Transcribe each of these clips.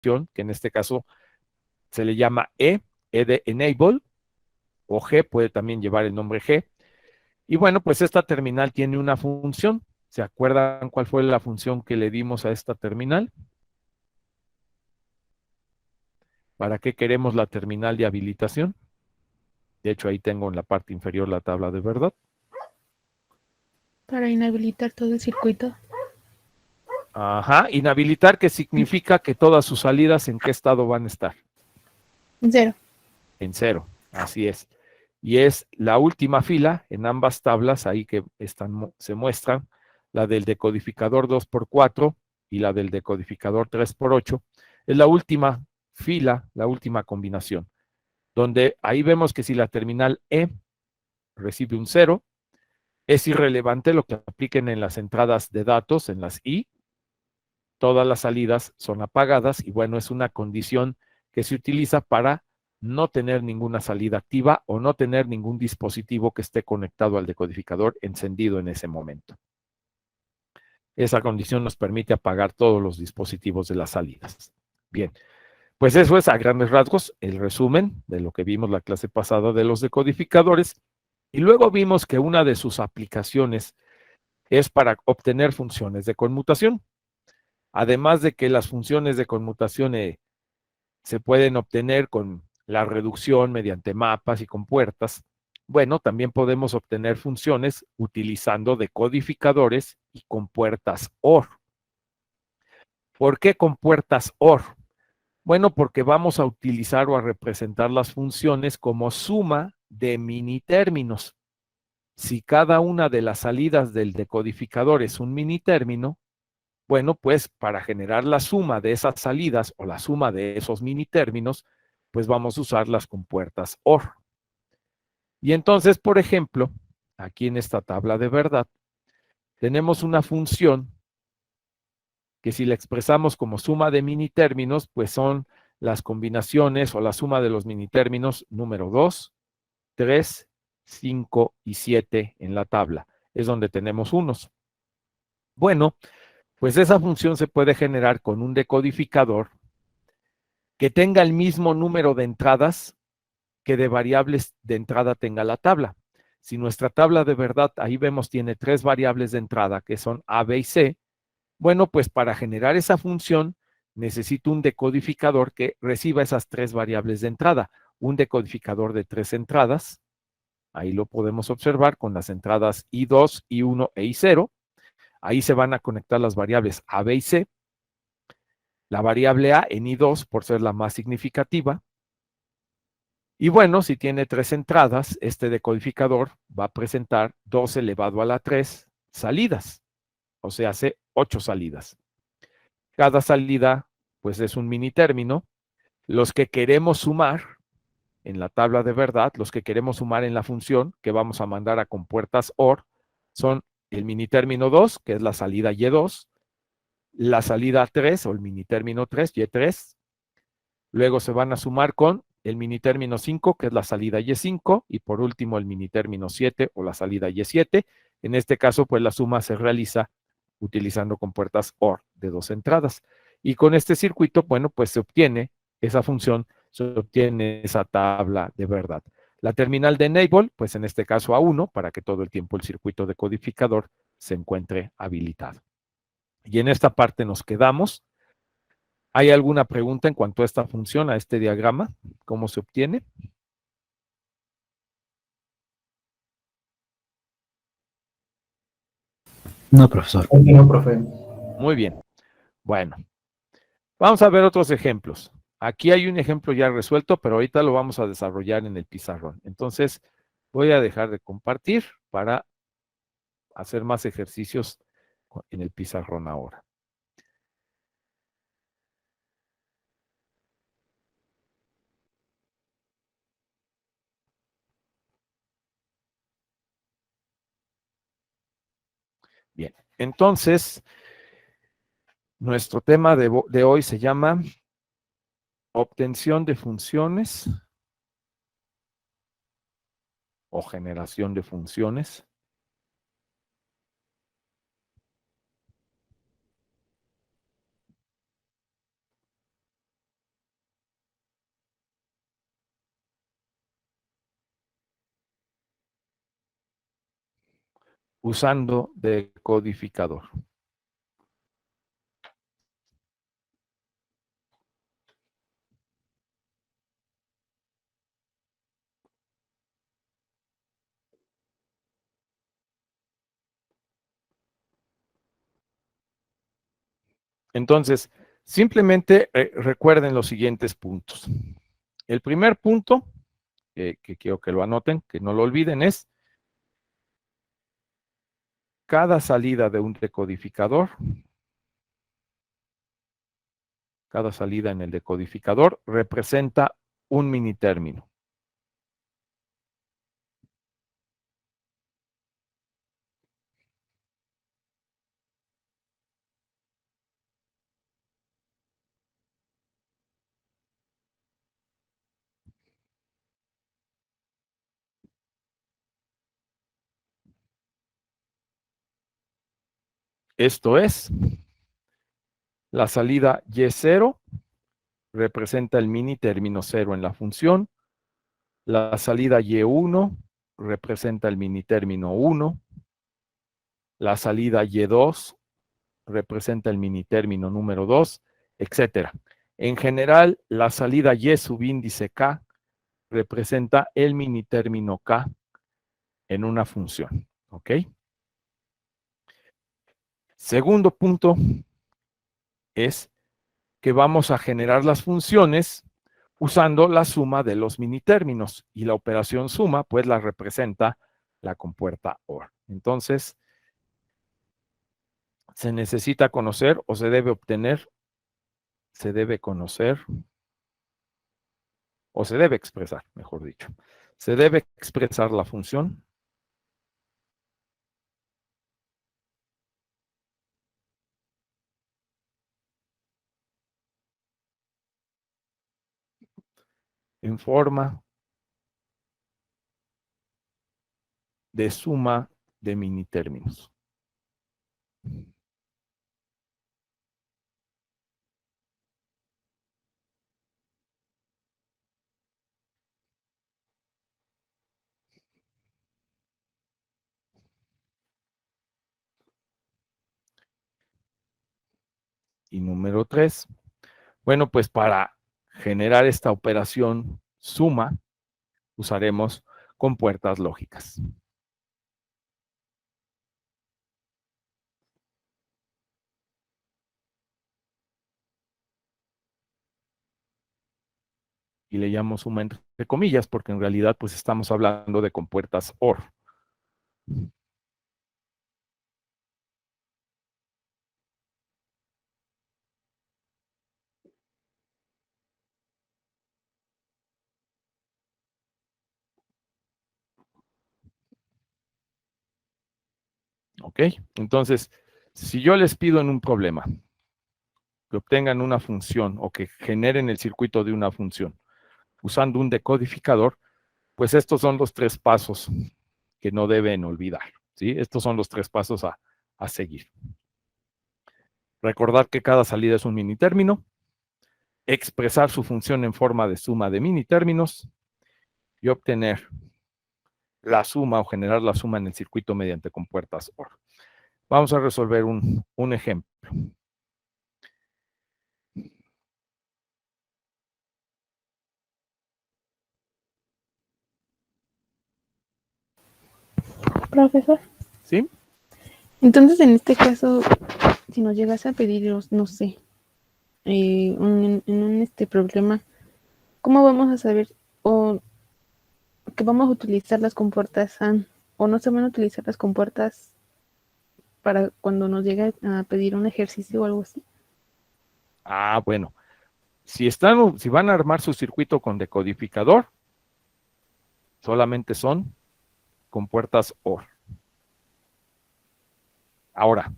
función, que en este caso se le llama E de enable, o G puede también llevar el nombre G. Y bueno, pues esta terminal tiene una función. ¿Se acuerdan cuál fue la función que le dimos a esta terminal? ¿Para qué queremos la terminal de habilitación? De hecho, ahí tengo en la parte inferior la tabla de verdad. Para inhabilitar todo el circuito. Ajá, inhabilitar, que significa que todas sus salidas, ¿en qué estado van a estar? En cero. En cero, así es. Y es la última fila en ambas tablas, ahí que están, se muestran, la del decodificador 2x4 y la del decodificador 3x8. Es la última fila, la última combinación, donde ahí vemos que si la terminal E recibe un 0, es irrelevante lo que apliquen en las entradas de datos, en las I, todas las salidas son apagadas y bueno, es una condición que se utiliza para no tener ninguna salida activa o no tener ningún dispositivo que esté conectado al decodificador encendido en ese momento. Esa condición nos permite apagar todos los dispositivos de las salidas. Bien, pues eso es a grandes rasgos el resumen de lo que vimos la clase pasada de los decodificadores. Y luego vimos que una de sus aplicaciones es para obtener funciones de conmutación. Además de que las funciones de conmutación se pueden obtener con la reducción mediante mapas y con puertas, bueno, también podemos obtener funciones utilizando decodificadores y con puertas OR. ¿Por qué con puertas OR? Bueno, porque vamos a utilizar o a representar las funciones como suma de mini términos. Si cada una de las salidas del decodificador es un mini término, bueno, pues para generar la suma de esas salidas o la suma de esos mini términos, pues vamos a usar las compuertas OR. Y entonces, por ejemplo, aquí en esta tabla de verdad, tenemos una función que si la expresamos como suma de mini términos, pues son las combinaciones o la suma de los mini términos número 2, 3, 5 y 7 en la tabla. Es donde tenemos unos. Bueno, pues esa función se puede generar con un decodificador que tenga el mismo número de entradas que de variables de entrada tenga la tabla. Si nuestra tabla de verdad, ahí vemos, tiene 3 variables de entrada, que son A, B y C, bueno, pues para generar esa función necesito un decodificador que reciba esas 3 variables de entrada. Un decodificador de 3 entradas, ahí lo podemos observar con las entradas I2, I1 e I0. Ahí se van a conectar las variables A, B y C. La variable A en I2 por ser la más significativa. Y bueno, si tiene 3 entradas, este decodificador va a presentar 2 elevado a la 3 salidas, o sea, hace 8 salidas. Cada salida, pues es un mini término. Los que queremos sumar en la tabla de verdad, los que queremos sumar en la función que vamos a mandar a compuertas OR, son el mini término 2, que es la salida Y2, la salida 3 o el mini término 3, Y3. Luego se van a sumar con el mini término 5, que es la salida Y5, y por último el mini término 7 o la salida Y7. En este caso, pues la suma se realiza utilizando compuertas OR de 2 entradas. Y con este circuito, bueno, pues se obtiene esa función, se obtiene esa tabla de verdad. La terminal de enable, pues en este caso A1, para que todo el tiempo el circuito decodificador se encuentre habilitado. Y en esta parte nos quedamos. ¿Hay alguna pregunta en cuanto a esta función, a este diagrama? ¿Cómo se obtiene? No, profesor. No, profe. Muy bien. Bueno, vamos a ver otros ejemplos. Aquí hay un ejemplo ya resuelto, pero ahorita lo vamos a desarrollar en el pizarrón. Entonces, voy a dejar de compartir para hacer más ejercicios en el pizarrón ahora. Bien, entonces, nuestro tema de hoy se llama obtención de funciones o generación de funciones. usando decodificador. Entonces, simplemente recuerden los siguientes puntos. El primer punto, que quiero que lo anoten, que no lo olviden, es cada salida de un decodificador, cada salida en el decodificador representa un mini término. Esto es, la salida Y0 representa el mini término 0 en la función, la salida Y1 representa el mini término 1, la salida Y2 representa el mini término número 2, etcétera. En general, la salida Y subíndice K representa el mini término K en una función, ¿ok? Segundo punto es que vamos a generar las funciones usando la suma de los mini términos y la operación suma pues la representa la compuerta OR. Entonces, se necesita conocer o se debe obtener, se debe conocer o se debe expresar, mejor dicho. Se debe expresar la función en forma de suma de mini términos. Y número 3, bueno, pues para generar esta operación suma, usaremos compuertas lógicas. Y le llamo suma entre comillas, porque en realidad pues estamos hablando de compuertas OR. ¿Ok? Entonces, si yo les pido en un problema que obtengan una función o que generen el circuito de una función usando un decodificador, pues estos son los 3 pasos que no deben olvidar, ¿sí? Estos son los 3 pasos a seguir. Recordar que cada salida es un mini término, expresar su función en forma de suma de mini términos y obtener la suma o generar la suma en el circuito mediante compuertas OR. Vamos a resolver un ejemplo. Profesor. ¿Sí? Entonces, en este caso, si nos llegas a pedir, no sé, en un problema, ¿cómo vamos a saber o que vamos a utilizar las compuertas AND o no se van a utilizar las compuertas para cuando nos llegue a pedir un ejercicio o algo así? Ah, bueno. Si van a armar su circuito con decodificador, solamente son compuertas OR. Ahora,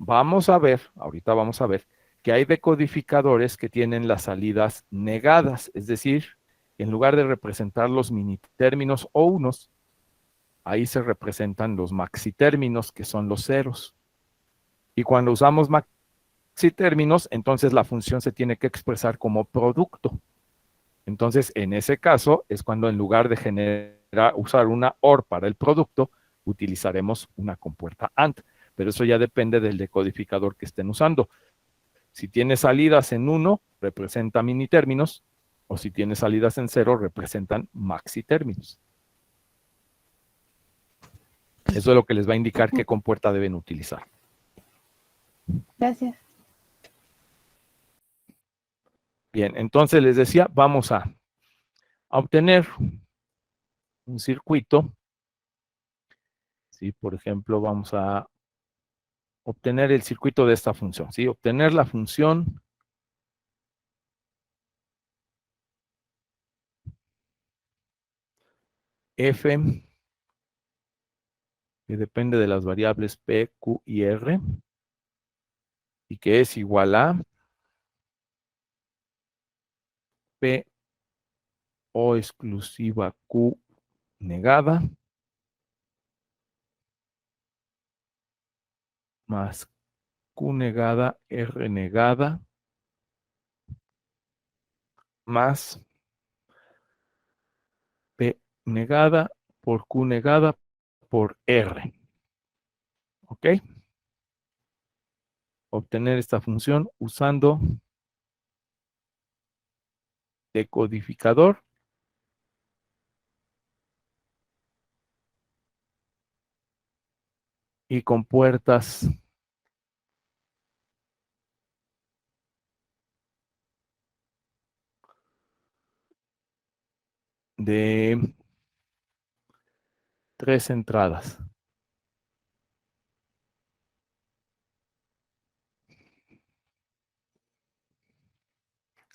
ahorita vamos a ver, que hay decodificadores que tienen las salidas negadas, es decir, en lugar de representar los mini términos o unos, ahí se representan los maxitérminos, que son los ceros. Y cuando usamos maxitérminos, entonces la función se tiene que expresar como producto. Entonces, en ese caso, es cuando en lugar de usar una OR para el producto, utilizaremos una compuerta AND, pero eso ya depende del decodificador que estén usando. Si tiene salidas en 1, representa mini términos, o si tiene salidas en 0, representan maxi términos. Eso es lo que les va a indicar qué compuerta deben utilizar. Gracias. Bien, entonces les decía, vamos a obtener un circuito. ¿Sí? Por ejemplo, vamos a obtener el circuito de esta función. ¿Sí? Obtener la función f, que depende de las variables p, q y r, y que es igual a p o exclusiva q negada más q negada r negada más p negada por q negada por r. ¿Ok? Obtener esta función usando decodificador y compuertas de 3 entradas.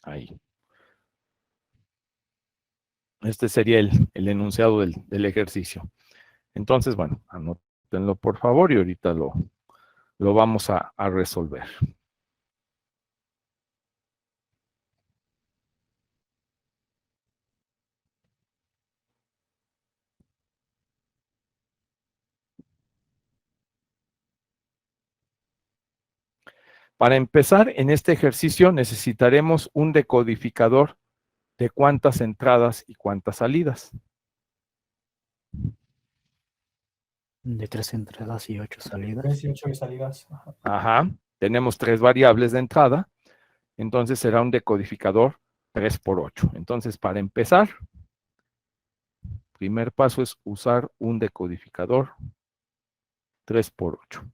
Ahí. Este sería el enunciado del ejercicio. Entonces, bueno, anótenlo por favor y ahorita lo vamos a resolver. Para empezar, en este ejercicio necesitaremos un decodificador de cuántas entradas y cuántas salidas. De 3 entradas y 8 salidas. 18 salidas. Ajá. Ajá. Tenemos 3 variables de entrada, entonces será un decodificador 3 por 8. Entonces, para empezar, primer paso es usar un decodificador 3 por 8.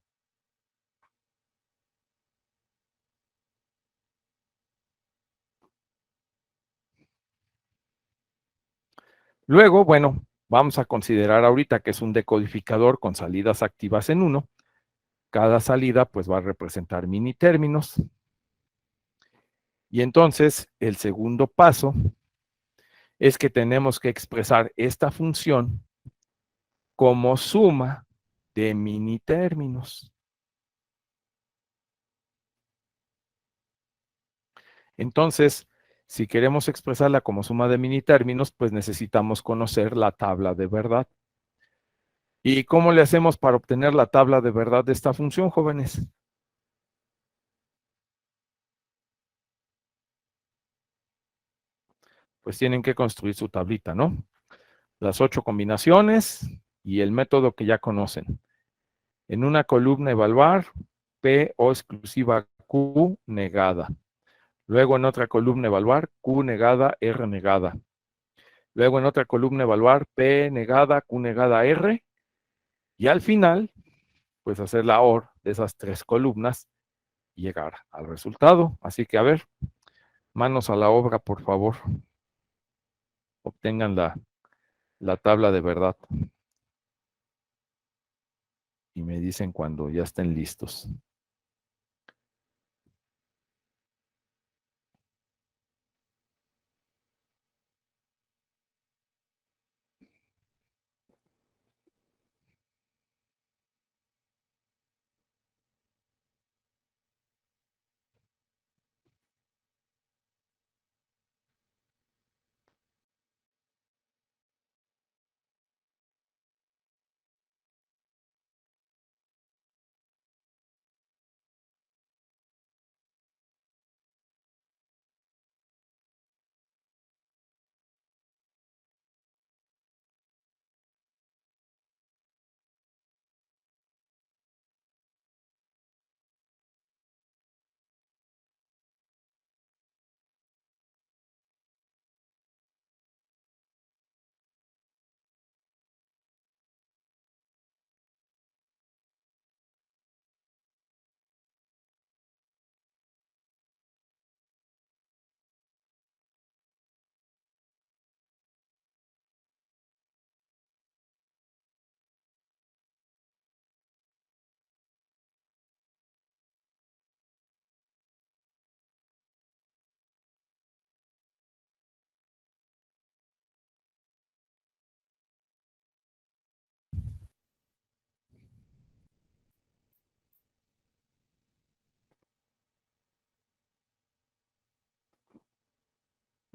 Luego, bueno, vamos a considerar ahorita que es un decodificador con salidas activas en 1. Cada salida pues va a representar mini términos. Y entonces el segundo paso es que tenemos que expresar esta función como suma de mini términos. Entonces, si queremos expresarla como suma de mini términos, pues necesitamos conocer la tabla de verdad. ¿Y cómo le hacemos para obtener la tabla de verdad de esta función, jóvenes? Pues tienen que construir su tablita, ¿no? Las 8 combinaciones y el método que ya conocen. En una columna evaluar P o exclusiva Q negada. Luego en otra columna evaluar Q negada, R negada. Luego en otra columna evaluar P negada, Q negada, R. Y al final, pues hacer la OR de esas 3 columnas y llegar al resultado. Así que a ver, manos a la obra, por favor. Obtengan la tabla de verdad. Y me dicen cuando ya estén listos.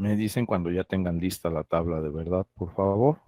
Me dicen cuando ya tengan lista la tabla de verdad, por favor.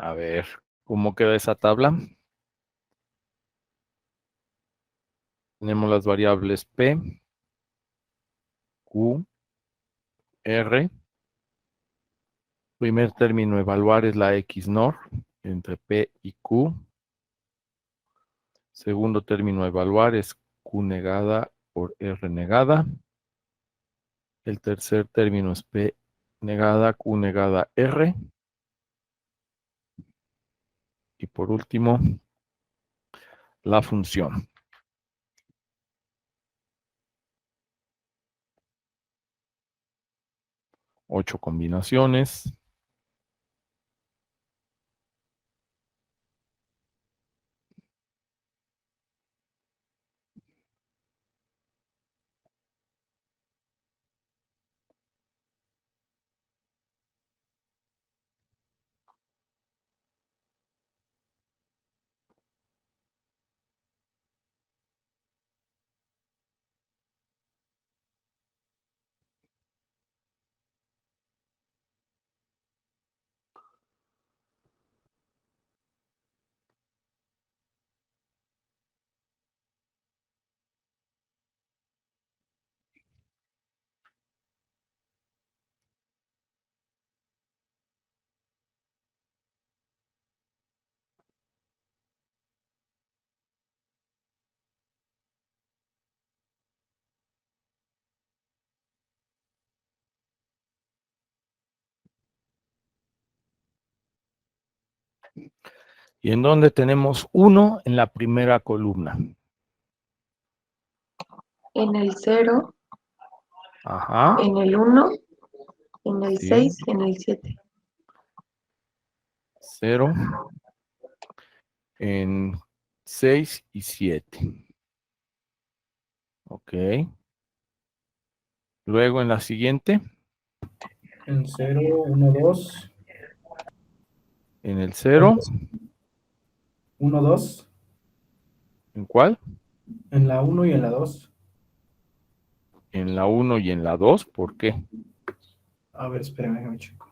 A ver, ¿cómo queda esa tabla? Tenemos las variables P, Q, R. Primer término a evaluar es la XNOR entre P y Q. Segundo término a evaluar es Q negada por R negada. El tercer término es P negada, Q negada, R. Y por último, la función. Ocho combinaciones. ¿Y en dónde tenemos 1 en la primera columna? En el 0, Ajá. en el 1, en el Sí. 6, en el 7. 0. En 6 y 7. Ok. Luego en la siguiente, En 0, 1, 2. en el 0, 1, 2. ¿en cuál? En la 1 y en la 2. En la 1 y en la 2, ¿por qué? A ver, espérame, déjame checo.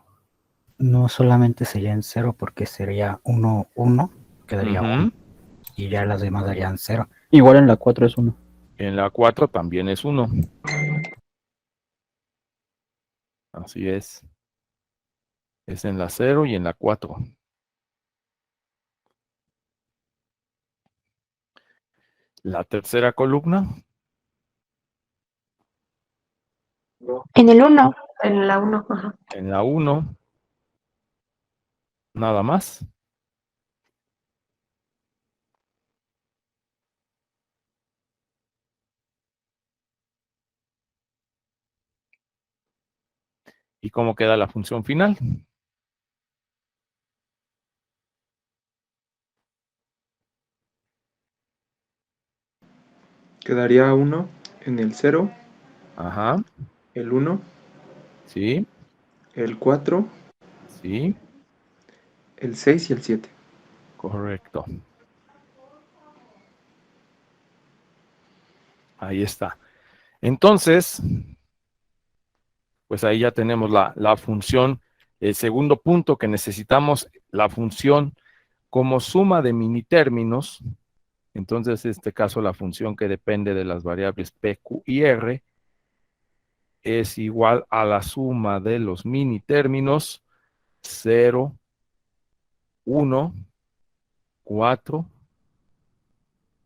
No solamente sería en 0 porque sería 1, 1, quedaría 1. Ujú. Y ya las demás darían 0. Igual en la 4 es 1. En la 4 también es 1. Así es. Es en la 0 y en la 4. La tercera columna, En el 1. En la 1, ajá. en la 1, nada más. ¿Y cómo queda la función final? Quedaría 1 en el 0, Ajá, el 1, sí, el 4, sí, el 6 y el 7. correcto. Ahí está. Entonces, pues ahí ya tenemos la función, el segundo punto que necesitamos, la función como suma de minitérminos. Entonces, en este caso, la función que depende de las variables P, Q y R es igual a la suma de los minitérminos 0, 1, 4,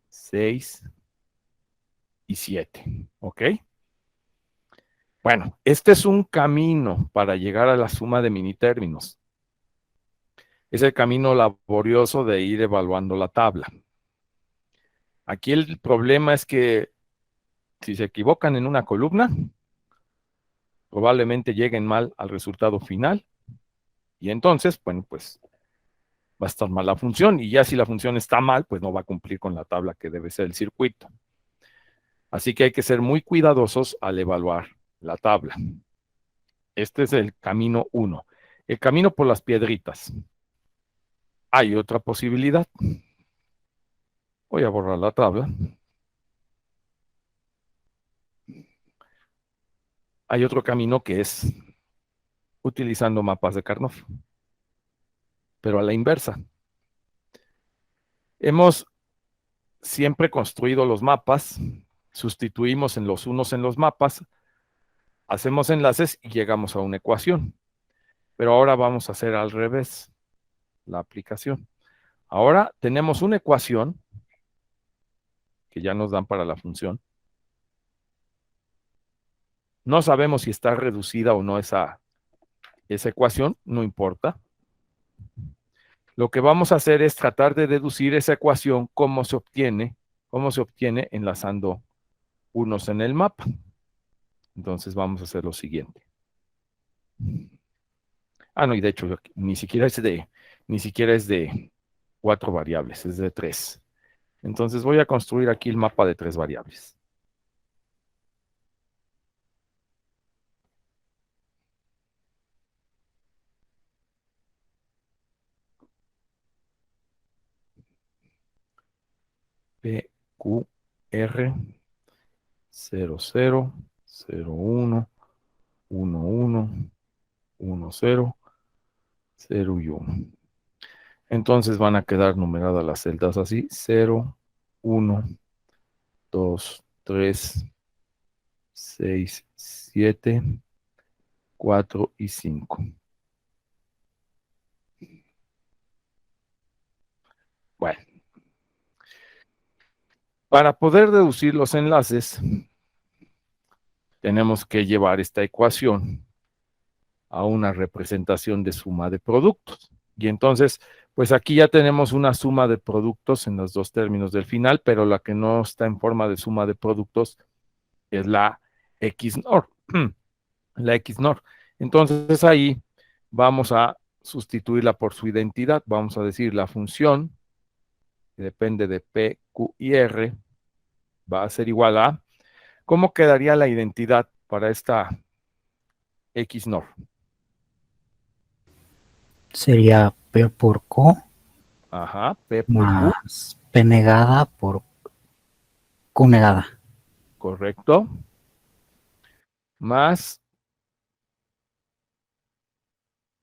6 y 7. ¿Ok? Bueno, este es un camino para llegar a la suma de minitérminos. Es el camino laborioso de ir evaluando la tabla. Aquí el problema es que si se equivocan en una columna, probablemente lleguen mal al resultado final y entonces, bueno, pues va a estar mal la función y ya si la función está mal, pues no va a cumplir con la tabla que debe ser el circuito. Así que hay que ser muy cuidadosos al evaluar la tabla. Este es el camino 1. El camino por las piedritas. Hay otra posibilidad. Voy a borrar la tabla. Hay otro camino que es utilizando mapas de Karnoff, pero a la inversa. Hemos siempre construido los mapas, sustituimos en los unos en los mapas, hacemos enlaces y llegamos a una ecuación. Pero ahora vamos a hacer al revés la aplicación. Ahora tenemos una ecuación que ya nos dan para la función. No sabemos si está reducida o no esa ecuación, no importa. Lo que vamos a hacer es tratar de deducir esa ecuación, cómo se obtiene enlazando unos en el mapa. Entonces vamos a hacer lo siguiente. Ah, no, y de hecho ni siquiera es de 4 variables, es de 3. Entonces voy a construir aquí el mapa de 3 variables. P, Q, R, 0, 0, 0, 1, 1, 1, 1, 0, 0 y 1. Entonces van a quedar numeradas las celdas así, 0, 1, 2, 3, 6, 7, 4 y 5. Bueno, para poder deducir los enlaces, tenemos que llevar esta ecuación a una representación de suma de productos. Y entonces, pues aquí ya tenemos una suma de productos en los dos términos del final, pero la que no está en forma de suma de productos es la XNOR. La XNOR. Entonces ahí vamos a sustituirla por su identidad. Vamos a decir la función que depende de P, Q y R, va a ser igual a, ¿cómo quedaría la identidad para esta XNOR? Sería P por Q Ajá, P por Q, más P negada por Q negada. correcto, más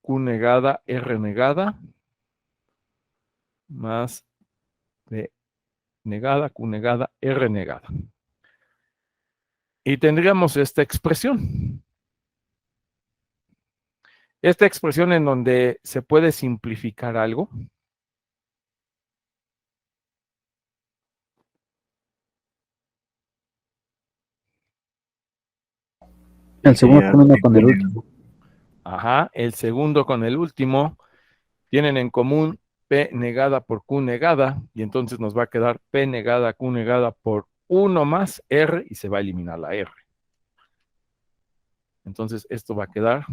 Q negada, R negada, más P negada, Q negada, R negada. Y tendríamos esta expresión. Esta expresión en donde se puede simplificar algo. El segundo con uno con el último. Ajá, el segundo con el último tienen en común P negada por Q negada, y entonces nos va a quedar P negada, Q negada por 1 más R, y se va a eliminar la R. Entonces esto va a quedar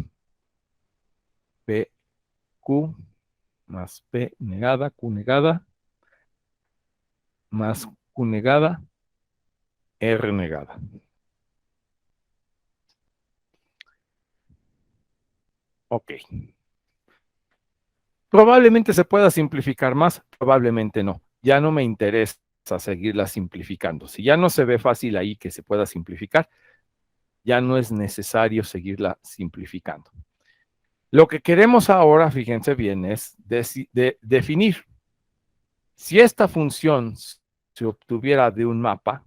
P, Q más P negada, Q negada, más Q negada, R negada. Ok. Probablemente se pueda simplificar más, probablemente no. Ya no me interesa seguirla simplificando. Si ya no se ve fácil ahí que se pueda simplificar, ya no es necesario seguirla simplificando. Lo que queremos ahora, fíjense bien, es definir. Si esta función se obtuviera de un mapa,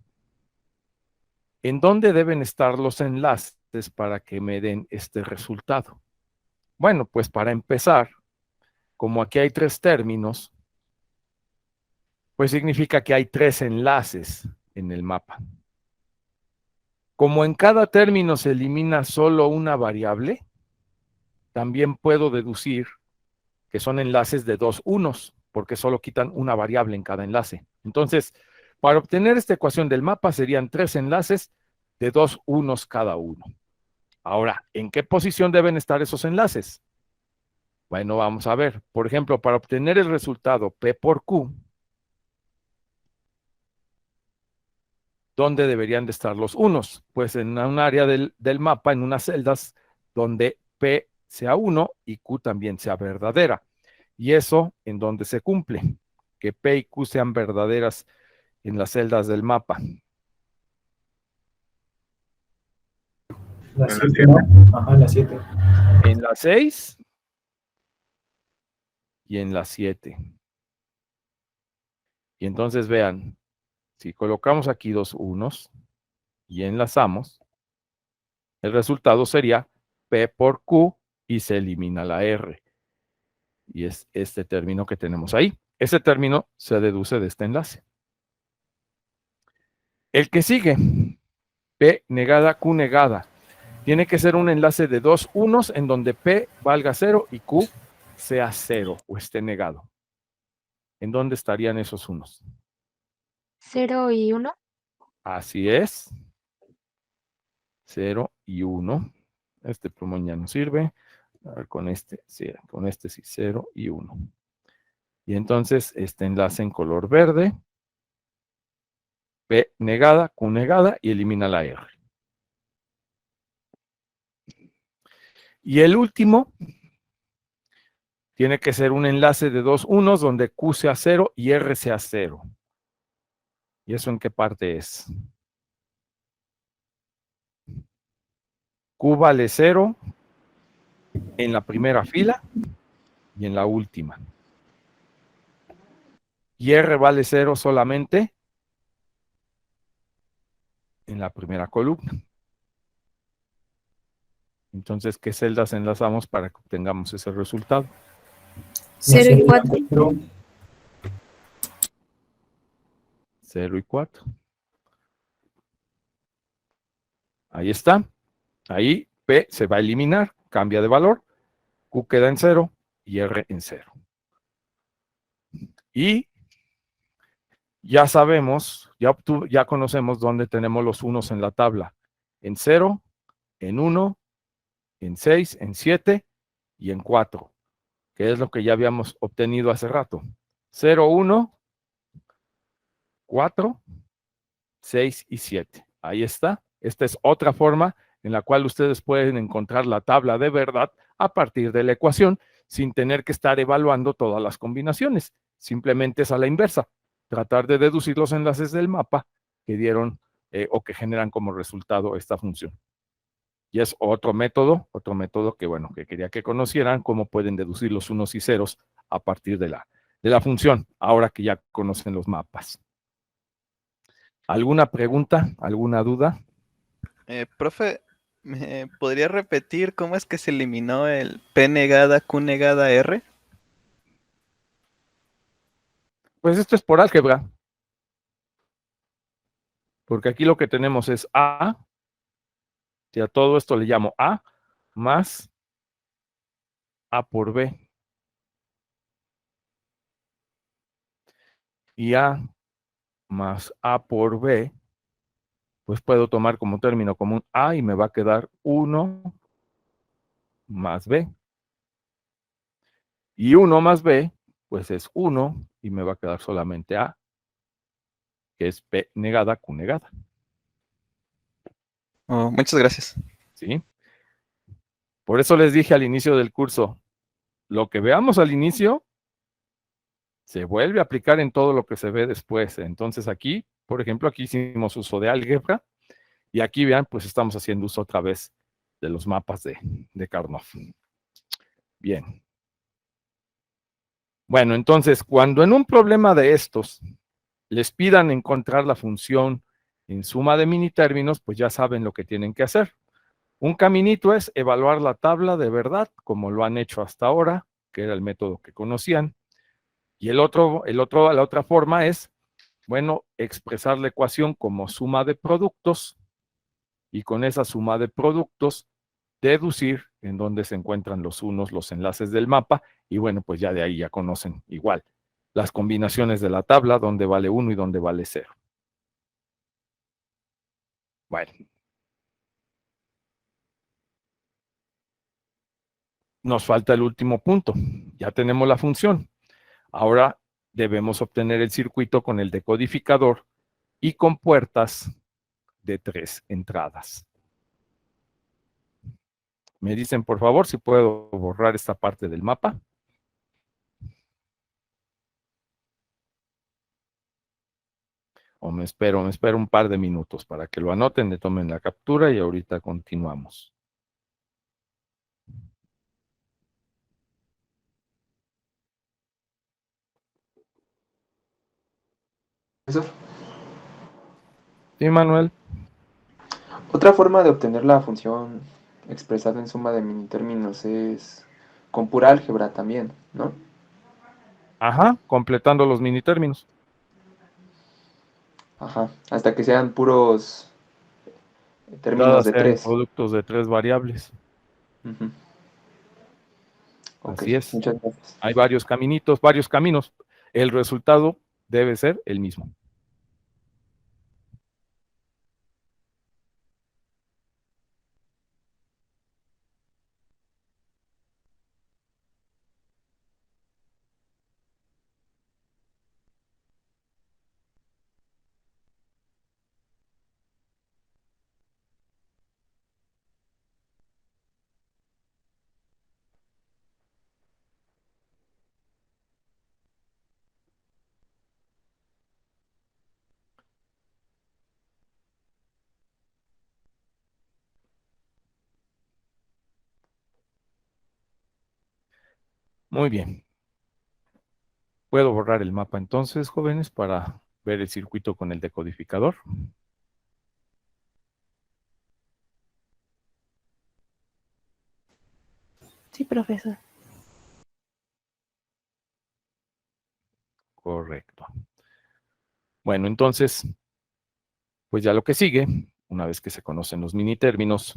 ¿en dónde deben estar los enlaces para que me den este resultado? Bueno, pues para empezar, como aquí hay 3 términos, pues significa que hay 3 enlaces en el mapa. Como en cada término se elimina solo una variable, también puedo deducir que son enlaces de 2 unos, porque solo quitan una variable en cada enlace. Entonces, para obtener esta ecuación del mapa serían 3 enlaces de 2 unos cada uno. Ahora, ¿en qué posición deben estar esos enlaces? Bueno, vamos a ver. Por ejemplo, para obtener el resultado P por Q, ¿dónde deberían de estar los unos? Pues en un área del mapa, en unas celdas donde P sea 1 y Q también sea verdadera. Y eso en donde se cumple, que P y Q sean verdaderas en las celdas del mapa. La 7, ¿no? Ajá, la 7. En la 6 y en la 7. Y entonces vean, si colocamos aquí 2 unos y enlazamos, el resultado sería P por Q y se elimina la R. Y es este término que tenemos ahí. Ese término se deduce de este enlace. El que sigue, P negada, Q negada. Tiene que ser un enlace de 2 unos en donde P valga 0 y Q sea 0 o esté negado. ¿En dónde estarían esos unos? 0 y 1. Así es. 0 y 1. Este plumón ya no sirve. A ver, con este sí, 0 y 1. Y entonces este enlace en color verde, P negada, Q negada y elimina la R. Y el último tiene que ser un enlace de 2 unos donde Q sea 0 y R sea 0. ¿Y eso en qué parte es? Q vale 0 en la primera fila y en la última. Y R vale 0 solamente en la primera columna. Entonces, ¿qué celdas enlazamos para que obtengamos ese resultado? 0 y 4. 0 y 4. Ahí está. Ahí P se va a eliminar, cambia de valor. Q queda en 0 y R en 0. Y ya sabemos, ya conocemos dónde tenemos los unos en la tabla. En 0, en 1, en 6, en 7 y en 4, que es lo que ya habíamos obtenido hace rato. 0, 1, 4, 6 y 7. Ahí está. Esta es otra forma en la cual ustedes pueden encontrar la tabla de verdad a partir de la ecuación sin tener que estar evaluando todas las combinaciones. Simplemente es a la inversa. Tratar de deducir los enlaces del mapa que dieron o que generan como resultado esta función. Y es otro método que, bueno, que quería que conocieran cómo pueden deducir los unos y ceros a partir de la función, ahora que ya conocen los mapas. ¿Alguna pregunta? ¿Alguna duda? Profe, ¿me podría repetir cómo es que se eliminó el P negada, Q negada, R? Pues esto es por álgebra. Porque aquí lo que tenemos es A, y a todo esto le llamo A, más A por B. Y A más A por B, pues puedo tomar como término común A y me va a quedar 1 más B. Y 1 más B, pues es 1 y me va a quedar solamente A, que es P negada, Q negada. Oh, muchas gracias. ¿Sí? Por eso les dije al inicio del curso, lo que veamos al inicio se vuelve a aplicar en todo lo que se ve después. Entonces aquí, por ejemplo, aquí hicimos uso de álgebra y aquí vean, pues estamos haciendo uso otra vez de los mapas de Karnoff. Bien. Bueno, entonces, cuando en un problema de estos les pidan encontrar la función en suma de minitérminos, pues ya saben lo que tienen que hacer. Un caminito es evaluar la tabla de verdad, como lo han hecho hasta ahora, que era el método que conocían. Y la otra forma es, bueno, expresar la ecuación como suma de productos y con esa suma de productos deducir en dónde se encuentran los unos, los enlaces del mapa, y bueno, pues ya de ahí ya conocen igual las combinaciones de la tabla, dónde vale 1 y dónde vale 0. Bueno. Nos falta el último punto. Ya tenemos la función. Ahora debemos obtener el circuito con el decodificador y con puertas de 3 entradas. Me dicen, por favor, si puedo borrar esta parte del mapa. O me espero un par de minutos para que lo anoten, le tomen la captura y ahorita continuamos. Eso. Sí, Manuel. Otra forma de obtener la función expresada en suma de minitérminos es con pura álgebra también, ¿no? Ajá, completando los minitérminos. Ajá, hasta que sean puros términos Dadas de sean 3. productos de 3 variables. Ok, Así es. muchas gracias. Hay varios caminitos, varios caminos. El resultado debe ser el mismo. Muy bien. ¿Puedo borrar el mapa entonces, jóvenes, para ver el circuito con el decodificador? Sí, profesor. Correcto. Bueno, entonces, pues ya lo que sigue, una vez que se conocen los minitérminos,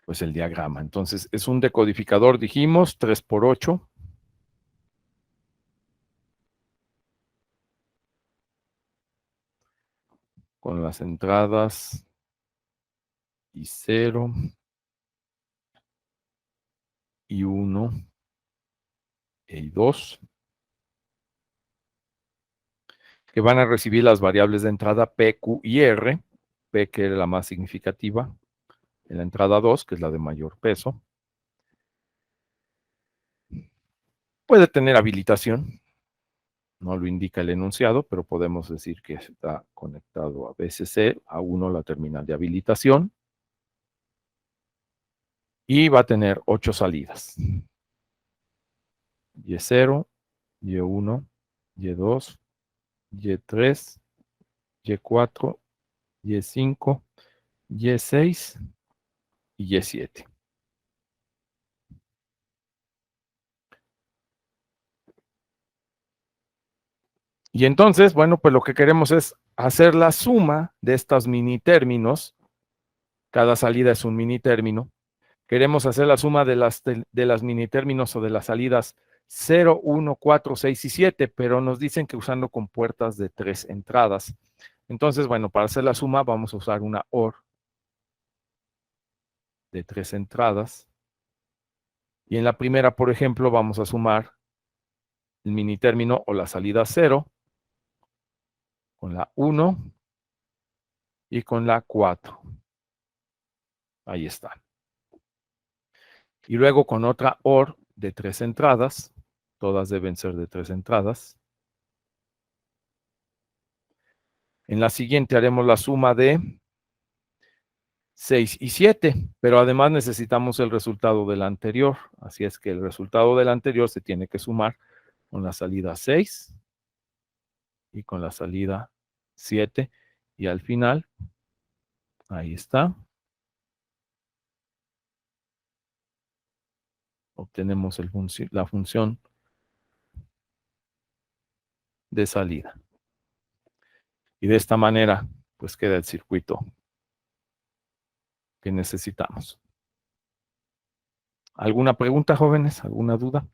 pues el diagrama. Entonces, es un decodificador, dijimos, 3×8. con las entradas y 0 y 1 y 2, que van a recibir las variables de entrada P, Q y R, P que era la más significativa, en la entrada 2, que es la de mayor peso. Puede tener habilitación, no lo indica el enunciado, pero podemos decir que está conectado a BCC, a 1 la terminal de habilitación, y va a tener 8 salidas. Y0, Y1, Y2, Y3, Y4, Y5, Y6 y Y7. Y entonces, bueno, pues lo que queremos es hacer la suma de estos mini términos. Cada salida es un mini término. Queremos hacer la suma de las mini términos o de las salidas 0, 1, 4, 6 y 7, pero nos dicen que usando compuertas de 3 entradas. Entonces, bueno, para hacer la suma vamos a usar una OR de 3 entradas. Y en la primera, por ejemplo, vamos a sumar el mini término o la salida 0 con la 1 y con la 4. Ahí está. Y luego con otra OR de 3 entradas, todas deben ser de 3 entradas. En la siguiente haremos la suma de 6 y 7, pero además necesitamos el resultado del anterior. Así es que el resultado del anterior se tiene que sumar con la salida 6 y con la salida 7. Y al final, ahí está. Obtenemos la función de salida. Y de esta manera, pues queda el circuito que necesitamos. ¿Alguna pregunta, jóvenes? ¿Alguna duda?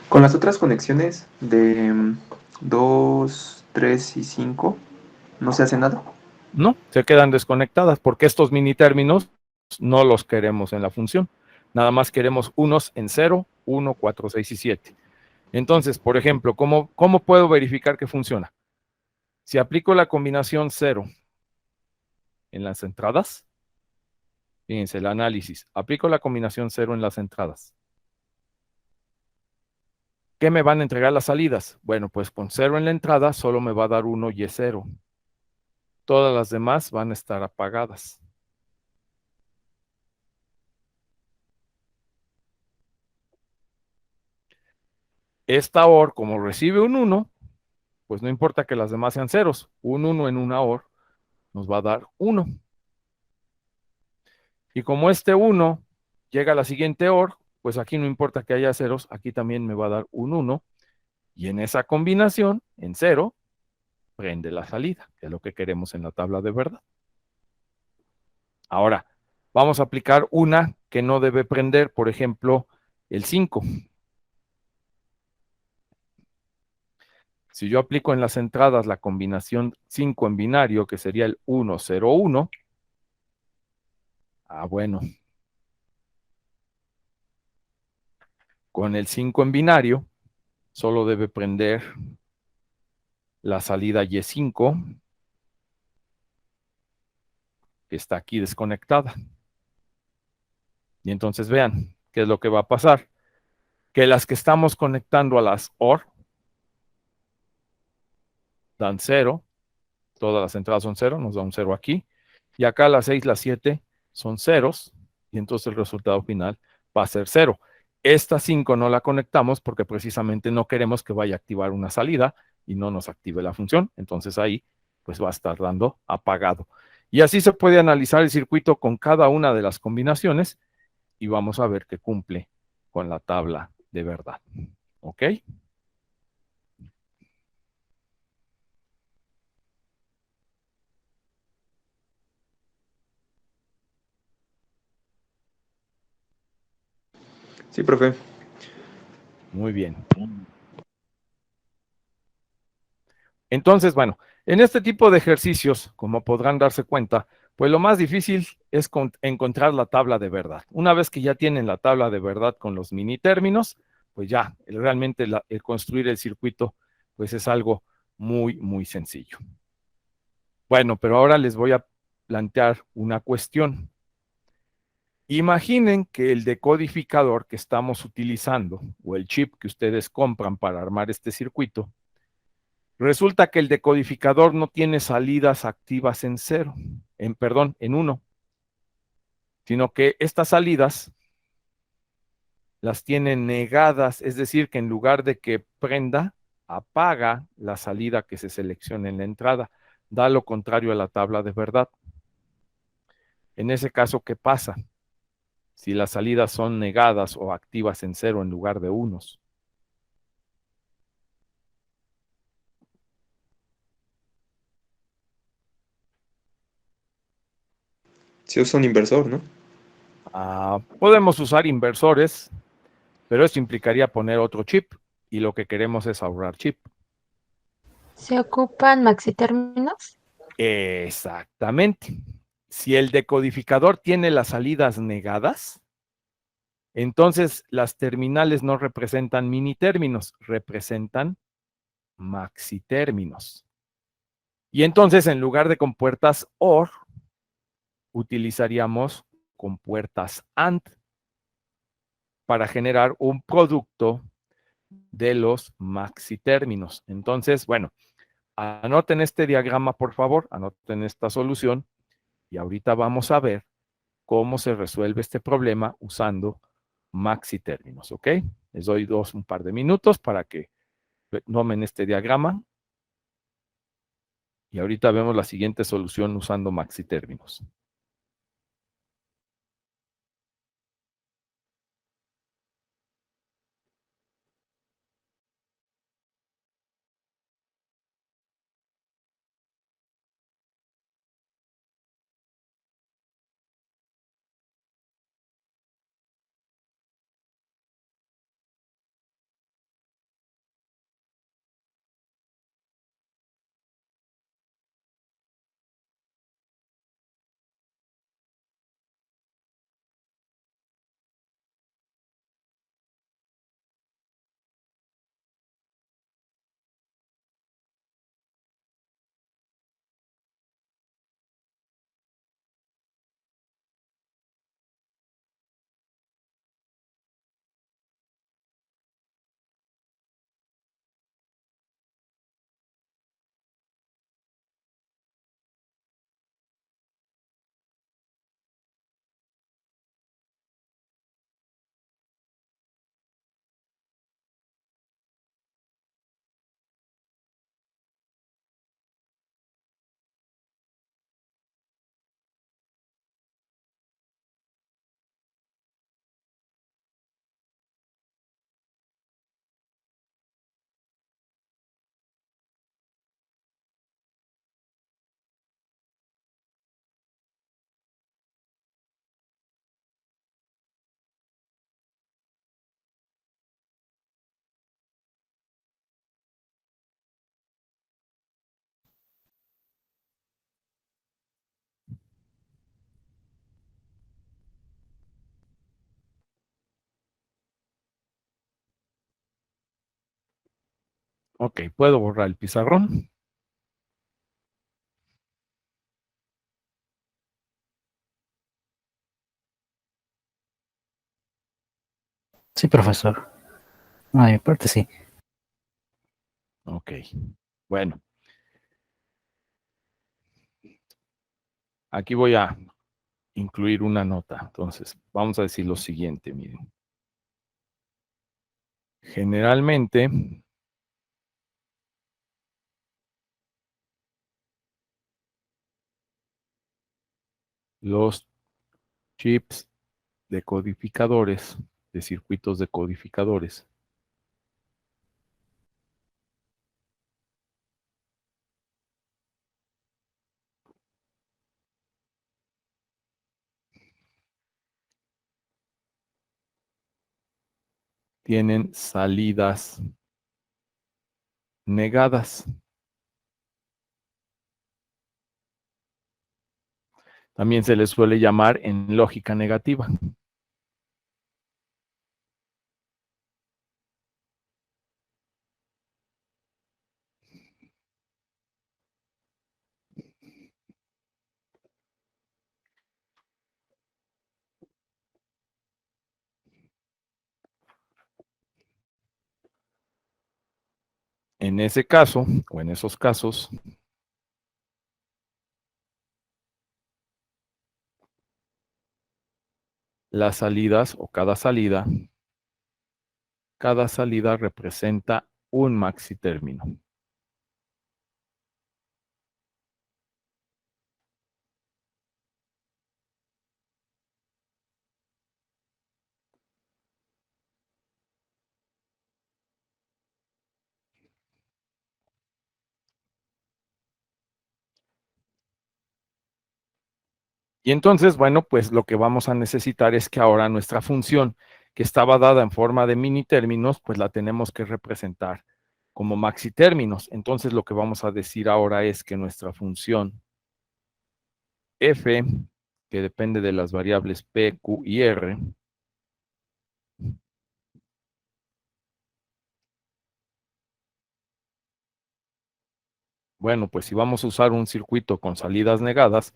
Con las otras conexiones de 2, 3 y 5, ¿no se hace nada? No, se quedan desconectadas porque estos mini términos no los queremos en la función. Nada más queremos unos en 0, 1, 4, 6 y 7. Entonces, por ejemplo, ¿cómo puedo verificar que funciona? Si aplico la combinación 0 en las entradas, fíjense el análisis, aplico la combinación 0 en las entradas. ¿Qué me van a entregar las salidas? Bueno, pues con 0 en la entrada solo me va a dar 1 y 0. Todas las demás van a estar apagadas. Esta OR, como recibe un 1, pues no importa que las demás sean ceros. Un 1 en una OR nos va a dar 1. Y como este 1 llega a la siguiente OR, pues aquí no importa que haya ceros, aquí también me va a dar un 1. Y en esa combinación, en 0, prende la salida, que es lo que queremos en la tabla de verdad. Ahora, vamos a aplicar una que no debe prender, por ejemplo, el 5. Si yo aplico en las entradas la combinación 5 en binario, que sería el 1, 0, 1, bueno. Con el 5 en binario, solo debe prender la salida Y5, que está aquí desconectada. Y entonces vean, ¿qué es lo que va a pasar? Que las que estamos conectando a las OR dan 0, todas las entradas son 0, nos da un 0 aquí, y acá las 6, las 7 son ceros, y entonces el resultado final va a ser 0. Esta 5 no la conectamos porque precisamente no queremos que vaya a activar una salida y no nos active la función, entonces ahí pues va a estar dando apagado. Y así se puede analizar el circuito con cada una de las combinaciones y vamos a ver que cumple con la tabla de verdad. ¿Ok? Sí, profe. Muy bien. Entonces, bueno, en este tipo de ejercicios, como podrán darse cuenta, pues lo más difícil es encontrar la tabla de verdad. Una vez que ya tienen la tabla de verdad con los mini términos, pues ya realmente el construir el circuito, pues es algo muy, muy sencillo. Bueno, pero ahora les voy a plantear una cuestión. Imaginen que el decodificador que estamos utilizando, o el chip que ustedes compran para armar este circuito, resulta que el decodificador no tiene salidas activas en cero, perdón, en uno, sino que estas salidas las tiene negadas, es decir, que en lugar de que prenda, apaga la salida que se selecciona en la entrada. Da lo contrario a la tabla de verdad. En ese caso, ¿qué pasa? Si las salidas son negadas o activas en cero en lugar de unos. Se usa un inversor, ¿no? Podemos usar inversores, pero esto implicaría poner otro chip y lo que queremos es ahorrar chip. ¿Se ocupan maxitérminos? Exactamente. Si el decodificador tiene las salidas negadas, entonces las terminales no representan mini términos, representan maxitérminos. Y entonces en lugar de compuertas OR, utilizaríamos compuertas AND para generar un producto de los maxitérminos. Entonces, bueno, anoten este diagrama, por favor, anoten esta solución y ahorita vamos a ver cómo se resuelve este problema usando maxitérminos, ¿ok? Les doy un par de minutos para que tomen este diagrama y ahorita vemos la siguiente solución usando maxitérminos. Ok, ¿puedo borrar el pizarrón? Sí, profesor. No, de mi parte sí. Ok, bueno. Aquí voy a incluir una nota. Entonces, vamos a decir lo siguiente, miren. Generalmente, los chips decodificadores, de circuitos decodificadores, tienen salidas negadas. También se les suele llamar en lógica negativa. En ese caso, o en esos casos, las salidas o cada salida representa un maxi término. Y entonces, bueno, pues lo que vamos a necesitar es que ahora nuestra función, que estaba dada en forma de mini términos, pues la tenemos que representar como maxi términos. Entonces lo que vamos a decir ahora es que nuestra función f, que depende de las variables p, q y r, bueno, pues si vamos a usar un circuito con salidas negadas,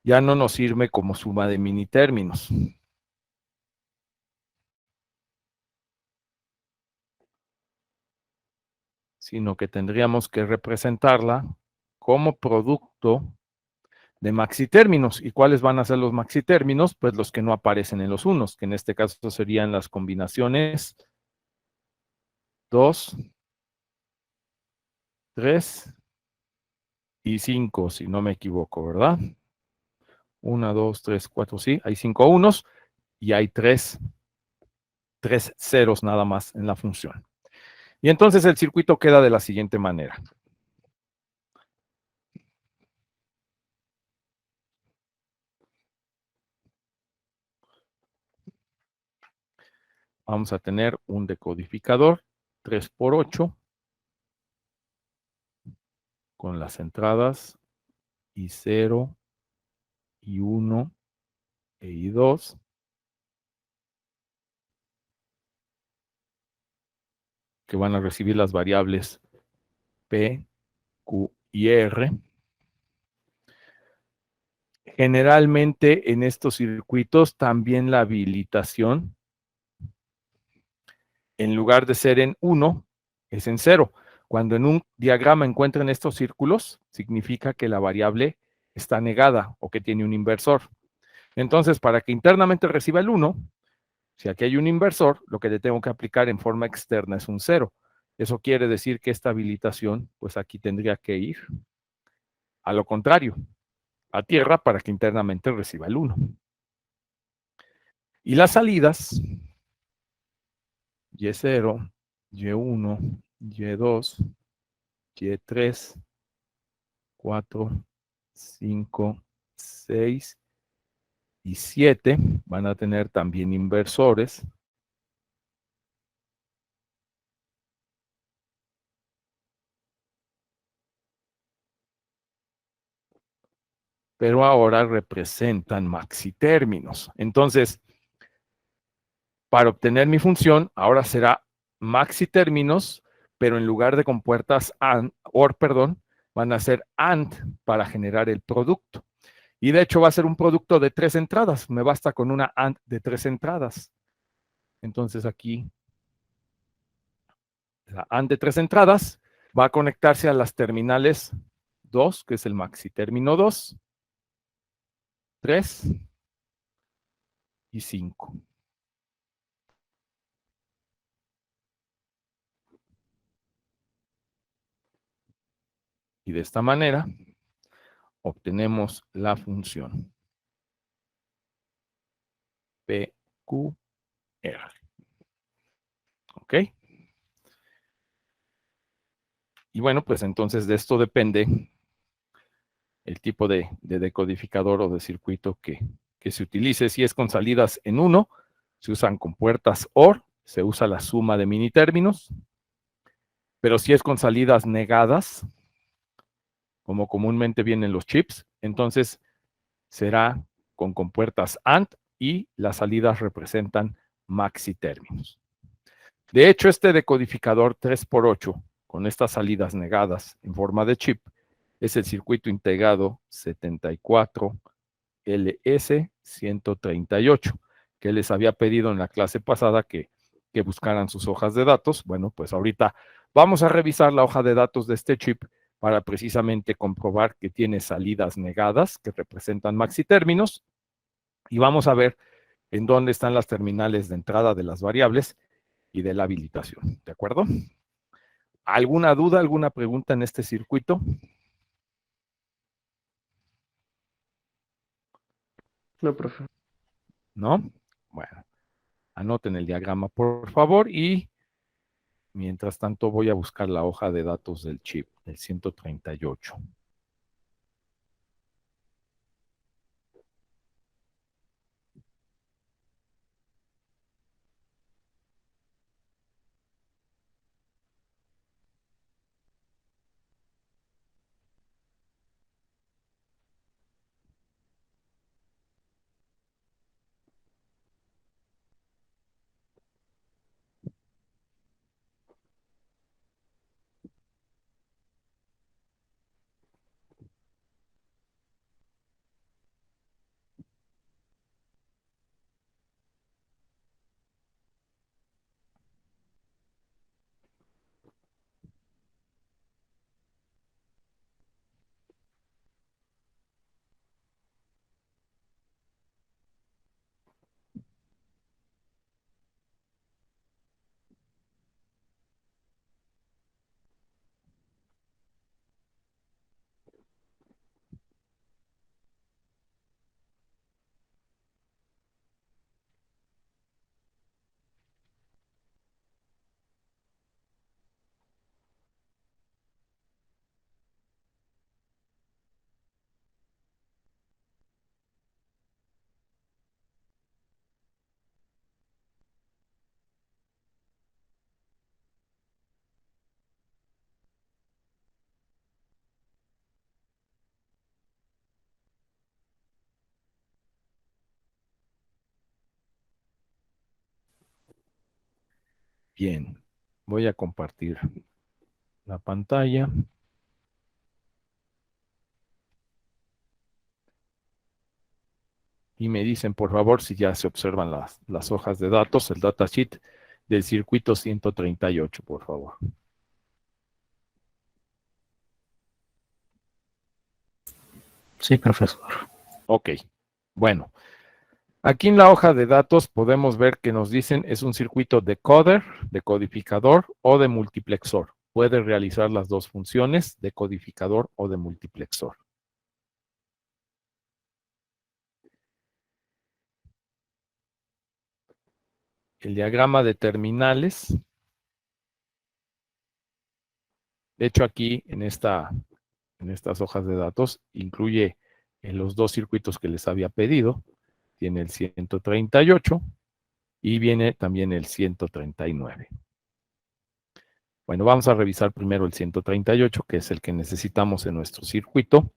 ya no nos sirve como suma de mini términos. Sino que tendríamos que representarla como producto de maxi términos. ¿Y cuáles van a ser los maxi términos? Pues los que no aparecen en los unos, que en este caso serían las combinaciones 2, 3 y 5, si no me equivoco, ¿verdad? 1, 2, 3, 4, sí, hay 5 unos y hay 3 ceros nada más en la función. Y entonces el circuito queda de la siguiente manera. Vamos a tener un decodificador 3×8 con las entradas I0, I1 e I2. Que van a recibir las variables P, Q y R. Generalmente en estos circuitos también la habilitación, en lugar de ser en 1, es en 0. Cuando en un diagrama encuentren estos círculos, significa que la variable está negada o que tiene un inversor. Entonces, para que internamente reciba el 1, si aquí hay un inversor, lo que le tengo que aplicar en forma externa es un 0. Eso quiere decir que esta habilitación, pues aquí tendría que ir a lo contrario, a tierra, para que internamente reciba el 1. Y las salidas, Y0, Y1, Y2, Y3, 4, 5, 6 y 7 van a tener también inversores. Pero ahora representan maxi términos. Entonces, para obtener mi función, ahora será maxi términos, pero en lugar de compuertas AND, van a ser AND para generar el producto. Y de hecho va a ser un producto de 3 entradas. Me basta con una AND de 3 entradas. Entonces aquí, la AND de 3 entradas va a conectarse a las terminales 2, que es el maxi término 2, 3 y 5. Y de esta manera obtenemos la función PQR. ¿Ok? Y bueno, pues entonces de esto depende el tipo de decodificador o de circuito que se utilice. Si es con salidas en 1, se usan compuertas OR se usa la suma de minitérminos, pero si es con salidas negadas, como comúnmente vienen los chips, entonces será con compuertas AND y las salidas representan maxitérminos. De hecho, este decodificador 3x8, con estas salidas negadas en forma de chip, es el circuito integrado 74LS138, que les había pedido en la clase pasada que buscaran sus hojas de datos. Bueno, pues ahorita vamos a revisar la hoja de datos de este chip para precisamente comprobar que tiene salidas negadas que representan maxitérminos, y vamos a ver en dónde están las terminales de entrada de las variables y de la habilitación, ¿de acuerdo? ¿Alguna duda, alguna pregunta en este circuito? No, profe. ¿No? Bueno, anoten el diagrama, por favor, y mientras tanto voy a buscar la hoja de datos del chip, del 138. Bien, voy a compartir la pantalla. Y me dicen, por favor, si ya se observan las hojas de datos, el datasheet del circuito 138, por favor. Sí, profesor. Ok, bueno. Aquí en la hoja de datos podemos ver que nos dicen es un circuito decoder, decodificador o de multiplexor. Puede realizar las dos funciones, decodificador o de multiplexor. El diagrama de terminales. De hecho, aquí en estas hojas de datos incluye los dos circuitos que les había pedido. Tiene el 138 y viene también el 139. Bueno, vamos a revisar primero el 138, que es el que necesitamos en nuestro circuito.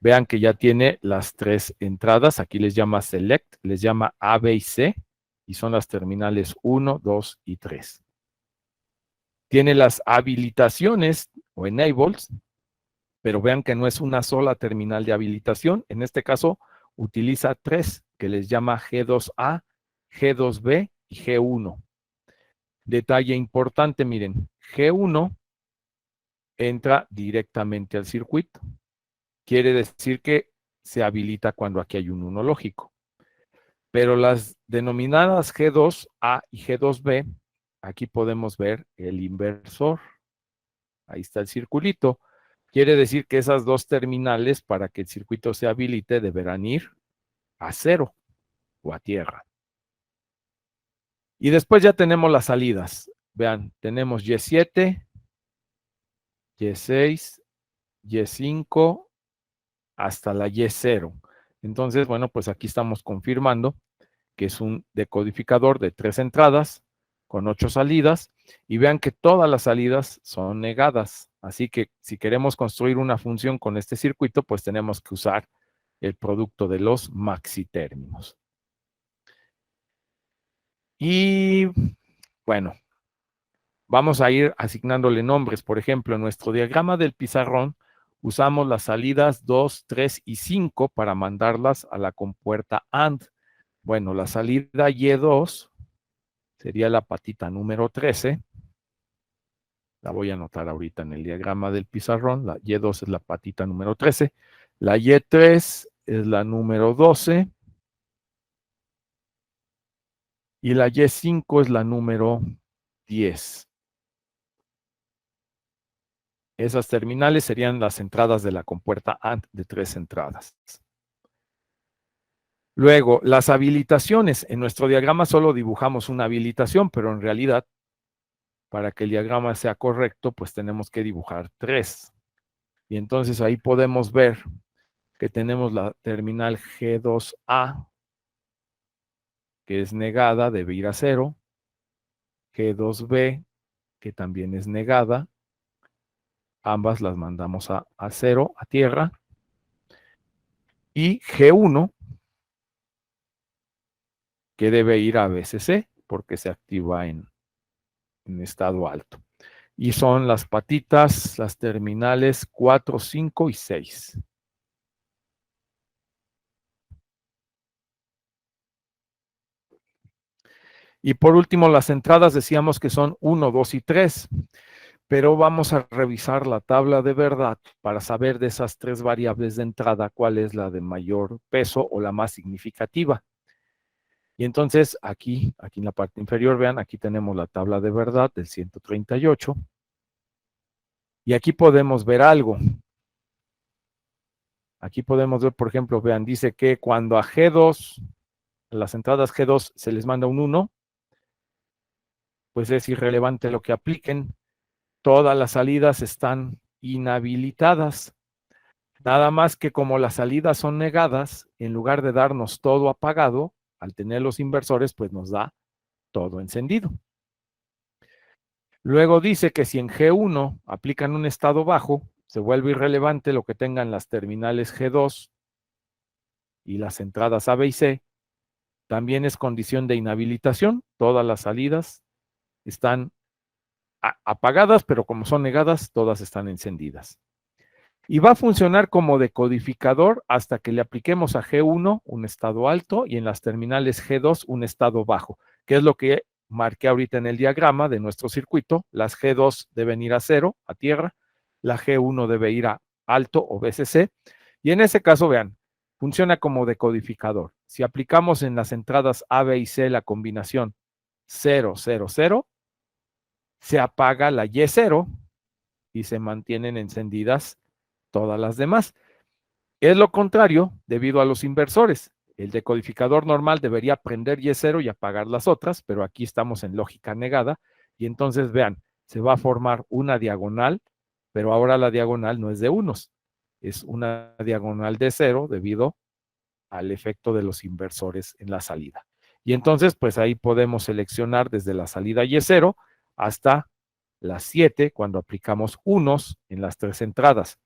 Vean que ya tiene las tres entradas. Aquí les llama select, les llama A, B y C, y son las terminales 1, 2 y 3. Tiene las habilitaciones o enables, pero vean que no es una sola terminal de habilitación. En este caso, utiliza tres, que les llama G2A, G2B y G1. Detalle importante, miren, G1 entra directamente al circuito. Quiere decir que se habilita cuando aquí hay un 1 lógico. Pero las denominadas G2A y G2B, aquí podemos ver el inversor. Ahí está el circulito. Quiere decir que esas dos terminales, para que el circuito se habilite, deberán ir a 0 o a tierra. Y después ya tenemos las salidas. Vean, tenemos Y7, Y6, Y5, hasta la Y0. Entonces, bueno, pues aquí estamos confirmando que es un decodificador de 3 entradas con 8 salidas, y vean que todas las salidas son negadas. Así que si queremos construir una función con este circuito, pues tenemos que usar el producto de los maxitérminos. Y bueno, vamos a ir asignándole nombres. Por ejemplo, en nuestro diagrama del pizarrón, usamos las salidas 2, 3 y 5 para mandarlas a la compuerta AND. Bueno, la salida Y2 sería la patita número 13. La voy a anotar ahorita en el diagrama del pizarrón. La Y2 es la patita número 13. La Y3 es la número 12. Y la Y5 es la número 10. Esas terminales serían las entradas de la compuerta AND de 3 entradas. Luego, las habilitaciones. En nuestro diagrama solo dibujamos una habilitación, pero en realidad, para que el diagrama sea correcto, pues tenemos que dibujar 3. Y entonces ahí podemos ver que tenemos la terminal G2A, que es negada, debe ir a 0. G2B, que también es negada. Ambas las mandamos a 0, a tierra. Y G1, que debe ir a BCC, porque se activa en estado alto. Y son las patitas, las terminales 4, 5 y 6. Y por último, las entradas decíamos que son 1, 2 y 3. Pero vamos a revisar la tabla de verdad para saber de esas 3 variables de entrada cuál es la de mayor peso o la más significativa. Y entonces aquí en la parte inferior, vean, aquí tenemos la tabla de verdad del 138. Y aquí podemos ver algo. Aquí podemos ver, por ejemplo, vean, dice que cuando a G2, a las entradas G2 se les manda un 1, pues es irrelevante lo que apliquen. Todas las salidas están inhabilitadas. Nada más que como las salidas son negadas, en lugar de darnos todo apagado, al tener los inversores, pues nos da todo encendido. Luego dice que si en G1 aplican un estado bajo, se vuelve irrelevante lo que tengan las terminales G2 y las entradas A, B y C. También es condición de inhabilitación. Todas las salidas están apagadas, pero como son negadas, todas están encendidas. Y va a funcionar como decodificador hasta que le apliquemos a G1 un estado alto y en las terminales G2 un estado bajo, que es lo que marqué ahorita en el diagrama de nuestro circuito. Las G2 deben ir a 0, a tierra, la G1 debe ir a alto o BCC, y en ese caso, vean, funciona como decodificador. Si aplicamos en las entradas A, B y C la combinación 0, 0, 0, se apaga la Y0 y se mantienen encendidas todas las demás. Es lo contrario debido a los inversores. El decodificador normal debería prender Y0 y apagar las otras, pero aquí estamos en lógica negada y entonces vean, se va a formar una diagonal, pero ahora la diagonal no es de unos, es una diagonal de 0 debido al efecto de los inversores en la salida. Y entonces, pues ahí podemos seleccionar desde la salida Y0 hasta las 7 cuando aplicamos unos en las 3 entradas.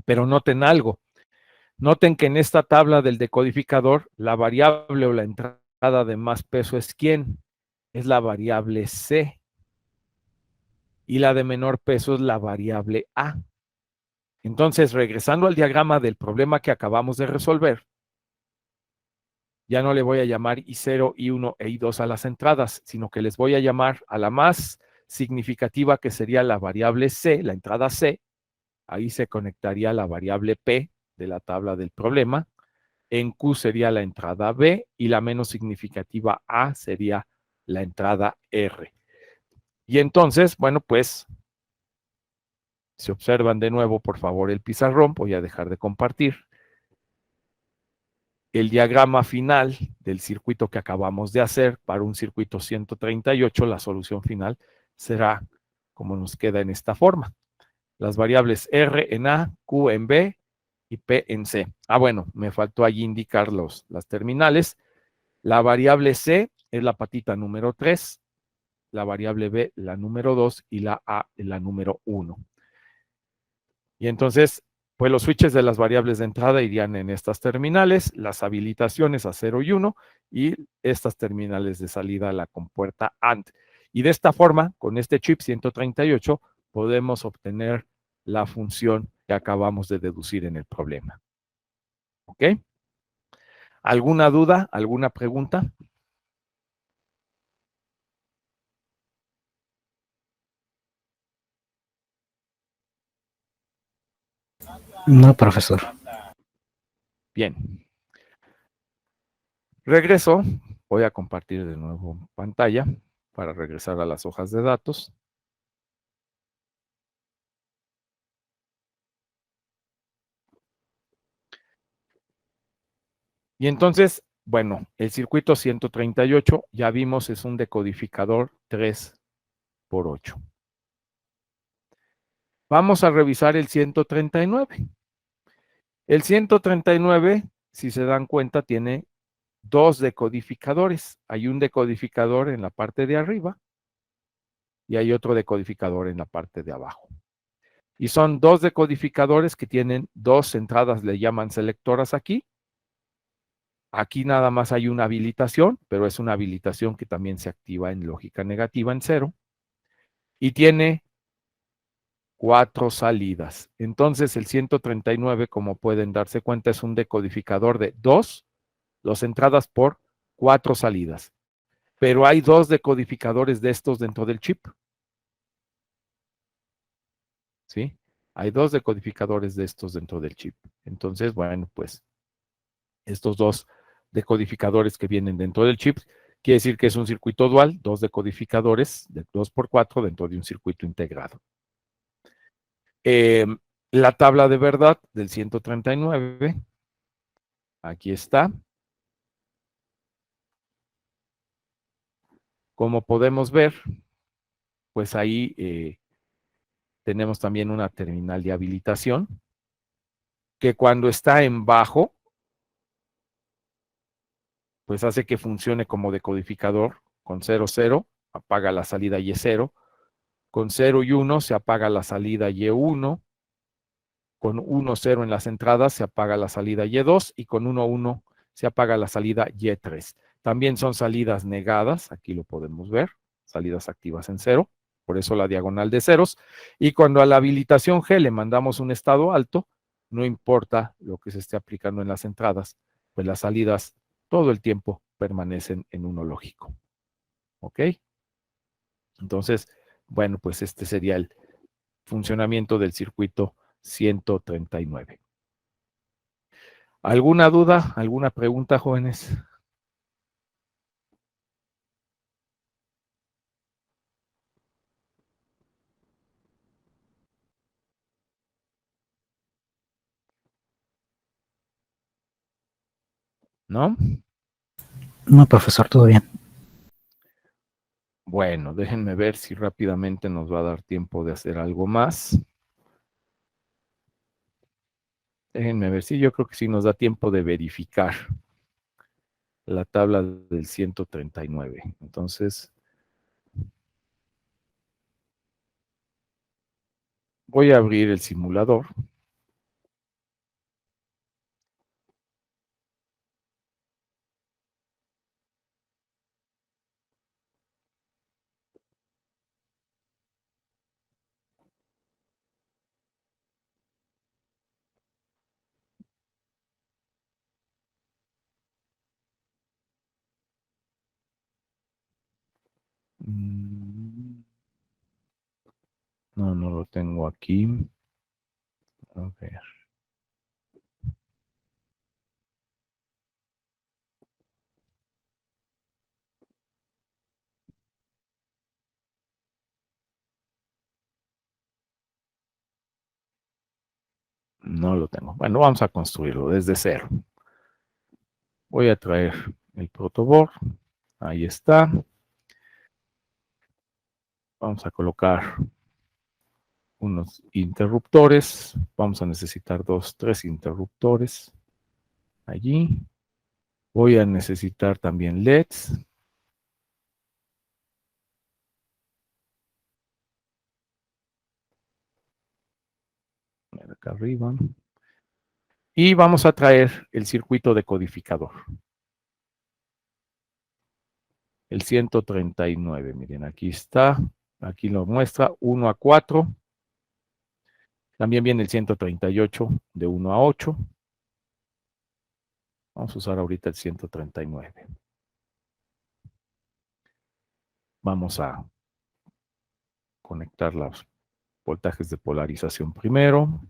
Pero noten algo. Noten que en esta tabla del decodificador, la variable o la entrada de más peso es ¿quién? Es la variable C. Y la de menor peso es la variable A. Entonces, regresando al diagrama del problema que acabamos de resolver, ya no le voy a llamar I0, I1 e I2 a las entradas, sino que les voy a llamar a la más significativa, que sería la variable C, la entrada C. Ahí se conectaría la variable P de la tabla del problema. En Q sería la entrada B y la menos significativa A sería la entrada R. Y entonces, bueno, pues, si observan de nuevo, por favor, el pizarrón, voy a dejar de compartir. El diagrama final del circuito que acabamos de hacer para un circuito 138, la solución final será como nos queda en esta forma. Las variables R en A, Q en B y P en C. Bueno, me faltó allí indicar las terminales. La variable C es la patita número 3. la variable B la número 2 y la A la número 1. Y entonces, pues los switches de las variables de entrada irían en estas terminales, las habilitaciones a 0 y 1 y estas terminales de salida a la compuerta AND. Y de esta forma, con este chip 138, podemos obtener la función que acabamos de deducir en el problema. ¿Ok? ¿Alguna duda? ¿Alguna pregunta? No, profesor. Bien. Regreso. Voy a compartir de nuevo pantalla para regresar a las hojas de datos. Y entonces, bueno, el circuito 138, ya vimos, es un decodificador 3x8. Vamos a revisar el 139. El 139, si se dan cuenta, tiene dos decodificadores. Hay un decodificador en la parte de arriba y hay otro decodificador en la parte de abajo. Y son dos decodificadores que tienen dos entradas, le llaman selectoras aquí. Aquí nada más hay una habilitación, pero es una habilitación que también se activa en lógica negativa en 0. Y tiene 4 salidas. Entonces el 139, como pueden darse cuenta, es un decodificador de 2, las entradas por 4 salidas. Pero hay 2 decodificadores de estos dentro del chip. ¿Sí? Hay 2 decodificadores de estos dentro del chip. Entonces, bueno, pues estos 2 decodificadores que vienen dentro del chip, quiere decir que es un circuito dual, 2 decodificadores de 2x4 dentro de un circuito integrado. La tabla de verdad del 139, aquí está. Como podemos ver, pues ahí tenemos también una terminal de habilitación, que cuando está en bajo, pues hace que funcione como decodificador. Con 0, 0, apaga la salida Y0. Con 0 y 1 se apaga la salida Y1. Con 1, 0 en las entradas se apaga la salida Y2 y con 1, 1 se apaga la salida Y3. También son salidas negadas, aquí lo podemos ver, salidas activas en 0, por eso la diagonal de ceros. Y cuando a la habilitación G le mandamos un estado alto, no importa lo que se esté aplicando en las entradas, pues las salidas todo el tiempo permanecen en uno lógico. ¿Ok? Entonces, bueno, pues este sería el funcionamiento del circuito 139. ¿Alguna duda? ¿Alguna pregunta, jóvenes? ¿No? No, profesor, todo bien. Bueno, déjenme ver si rápidamente nos va a dar tiempo de hacer algo más. Déjenme ver, sí, yo creo que sí nos da tiempo de verificar la tabla del 139. Entonces, voy a abrir el simulador. No, no lo tengo aquí. A ver. No lo tengo. Bueno, vamos a construirlo desde cero. Voy a traer el protoboard. Ahí está. Vamos a colocar unos interruptores. Vamos a necesitar 2, 3 interruptores. Allí. Voy a necesitar también LEDs. acá arriba. Y vamos a traer el circuito decodificador. El 139, miren, aquí está. Aquí lo muestra 1 a 4. También viene el 138 de 1 a 8. Vamos a usar ahorita el 139. Vamos a conectar los voltajes de polarización primero.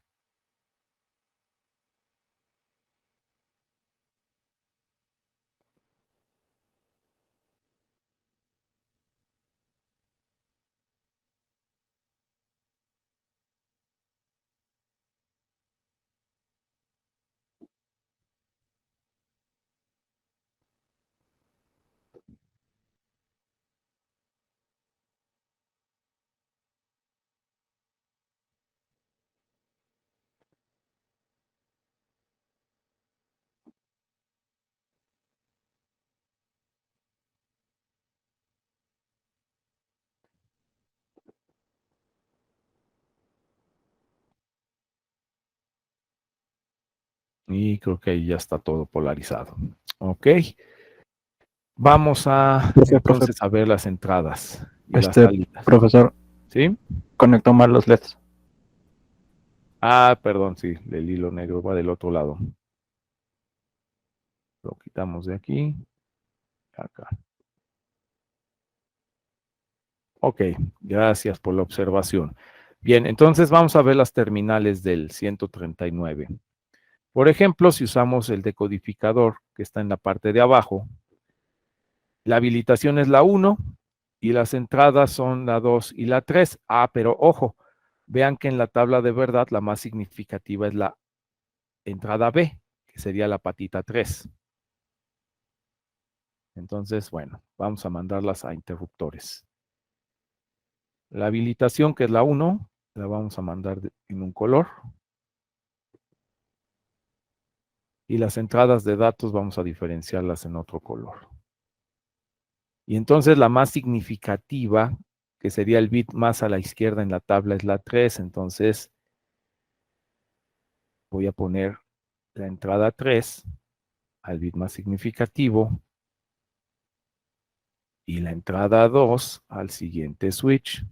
Y creo que ahí ya está todo polarizado. Ok. Vamos a entonces a ver las entradas y las salidas. Profesor, ¿Sí? conectó mal los LEDs. Ah, perdón, sí, el hilo negro va del otro lado. Lo quitamos de aquí. Acá. Ok, gracias por la observación. Bien, entonces vamos a ver las terminales del 139. Por ejemplo, si usamos el decodificador que está en la parte de abajo, la habilitación es la 1 y las entradas son la 2 y la 3. Ah, pero ojo, vean que en la tabla de verdad la más significativa es la entrada B, que sería la patita 3. Entonces, bueno, vamos a mandarlas a interruptores. La habilitación, que es la 1, la vamos a mandar en un color. Y las entradas de datos vamos a diferenciarlas en otro color. Y entonces la más significativa, que sería el bit más a la izquierda en la tabla, es la 3. Entonces voy a poner la entrada 3 al bit más significativo y la entrada 2 al siguiente switch,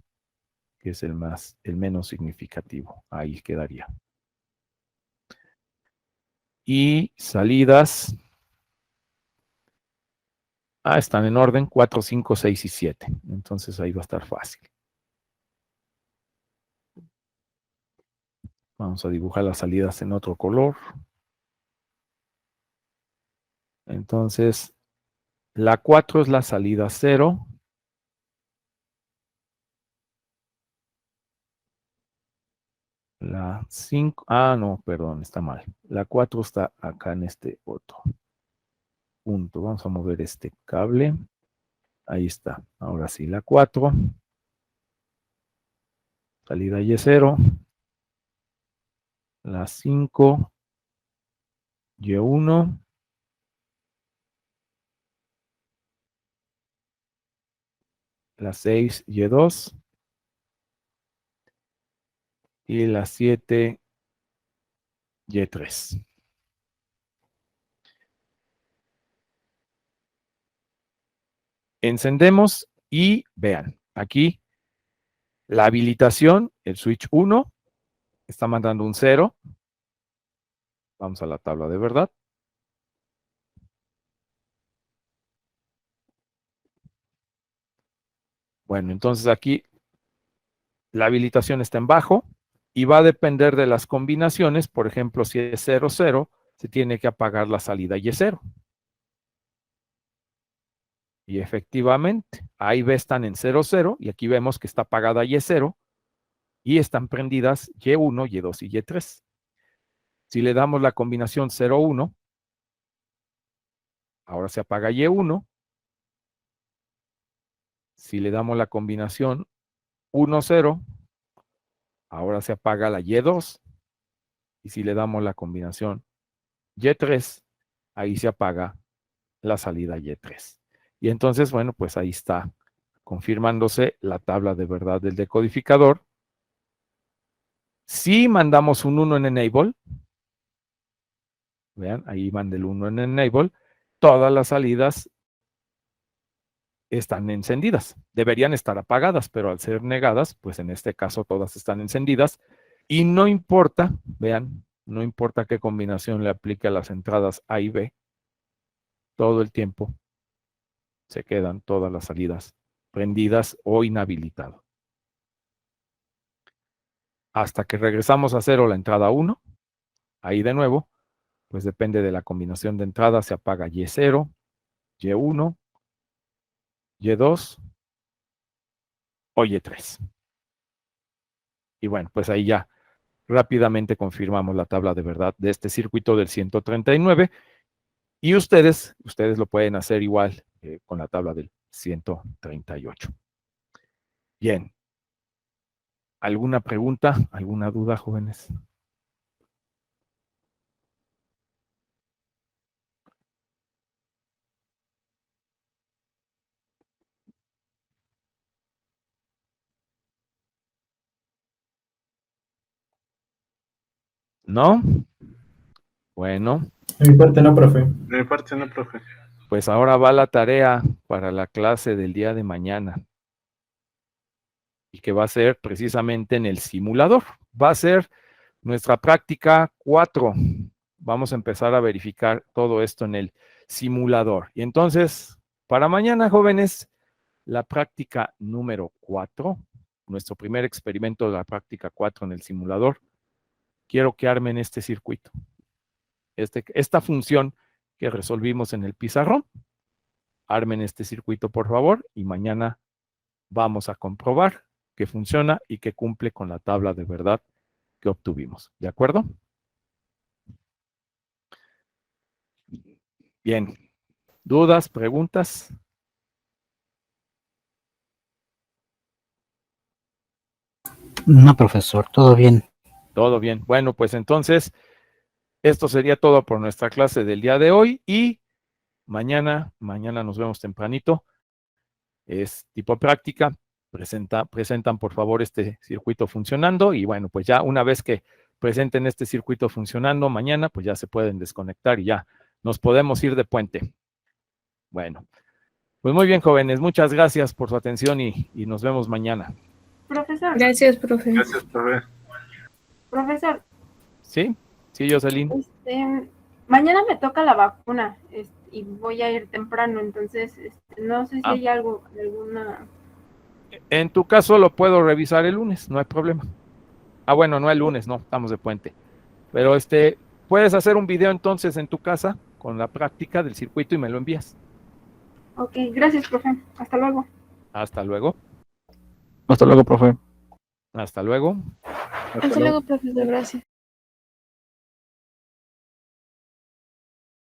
que es el menos significativo. Ahí quedaría. Y salidas. Están en orden 4, 5, 6 y 7. Entonces ahí va a estar fácil. Vamos a dibujar las salidas en otro color. Entonces, la 4 es la salida 0. La 5, no, perdón, está mal. La 4 está acá en este otro punto. Vamos a mover este cable. Ahí está. Ahora sí, la 4. Salida Y0. La 5. Y1. La 6, Y2. Y la 7, Y3. Encendemos y vean, aquí la habilitación, el switch 1, está mandando un 0. Vamos a la tabla de verdad. Bueno, entonces aquí la habilitación está en bajo y va a depender de las combinaciones. Por ejemplo, si es 0, 0, se tiene que apagar la salida Y0. Y efectivamente, ahí están en 0, 0 y aquí vemos que está apagada Y0 y están prendidas Y1, Y2 y Y3. Si le damos la combinación 0, 1, ahora se apaga Y1. Si le damos la combinación 1, 0, ahora se apaga la Y2. Y si le damos la combinación Y3, ahí se apaga la salida Y3. Y entonces, bueno, pues ahí está confirmándose la tabla de verdad del decodificador. Si mandamos un 1 en enable, vean, ahí manda el 1 en enable, todas las salidas están encendidas. Deberían estar apagadas, pero al ser negadas, pues en este caso todas están encendidas. Y no importa, vean, no importa qué combinación le aplique a las entradas A y B, todo el tiempo se quedan todas las salidas prendidas o inhabilitadas. Hasta que regresamos a 0 la entrada 1, ahí de nuevo, pues depende de la combinación de entradas, se apaga Y0, Y1, Y2 o Y3. Y bueno, pues ahí ya rápidamente confirmamos la tabla de verdad de este circuito del 139 y ustedes lo pueden hacer igual con la tabla del 138. Bien. ¿Alguna pregunta? ¿Alguna duda, jóvenes? ¿No? Bueno. De mi parte no, profe. De mi parte no, profe. Pues ahora va la tarea para la clase del día de mañana. Y que va a ser precisamente en el simulador. Va a ser nuestra práctica 4. Vamos a empezar a verificar todo esto en el simulador. Y entonces, para mañana, jóvenes, la práctica número 4, nuestro primer experimento de la práctica 4 en el simulador, quiero que armen este circuito. Esta función que resolvimos en el pizarrón. Armen este circuito, por favor, y mañana vamos a comprobar que funciona y que cumple con la tabla de verdad que obtuvimos. ¿De acuerdo? Bien. ¿Dudas, preguntas? No, profesor, todo bien. Todo bien. Bueno, pues entonces, esto sería todo por nuestra clase del día de hoy y mañana nos vemos tempranito. Es tipo práctica. Presentan por favor este circuito funcionando y bueno, pues ya una vez que presenten este circuito funcionando mañana, pues ya se pueden desconectar y ya nos podemos ir de puente. Bueno, pues muy bien, jóvenes, muchas gracias por su atención y nos vemos mañana. Profesor. Gracias, profe. Gracias, profe. Profesor, ¿Sí? Sí, Jocelyn. mañana me toca la vacuna y voy a ir temprano, entonces no sé si hay alguna... En tu caso lo puedo revisar el lunes, no hay problema. Ah, bueno, no el lunes, no, estamos de puente. Pero puedes hacer un video entonces en tu casa con la práctica del circuito y me lo envías. Ok, gracias, profe. Hasta luego. Hasta luego. Hasta luego, profe. Hasta luego. Hasta luego, profesor. Gracias.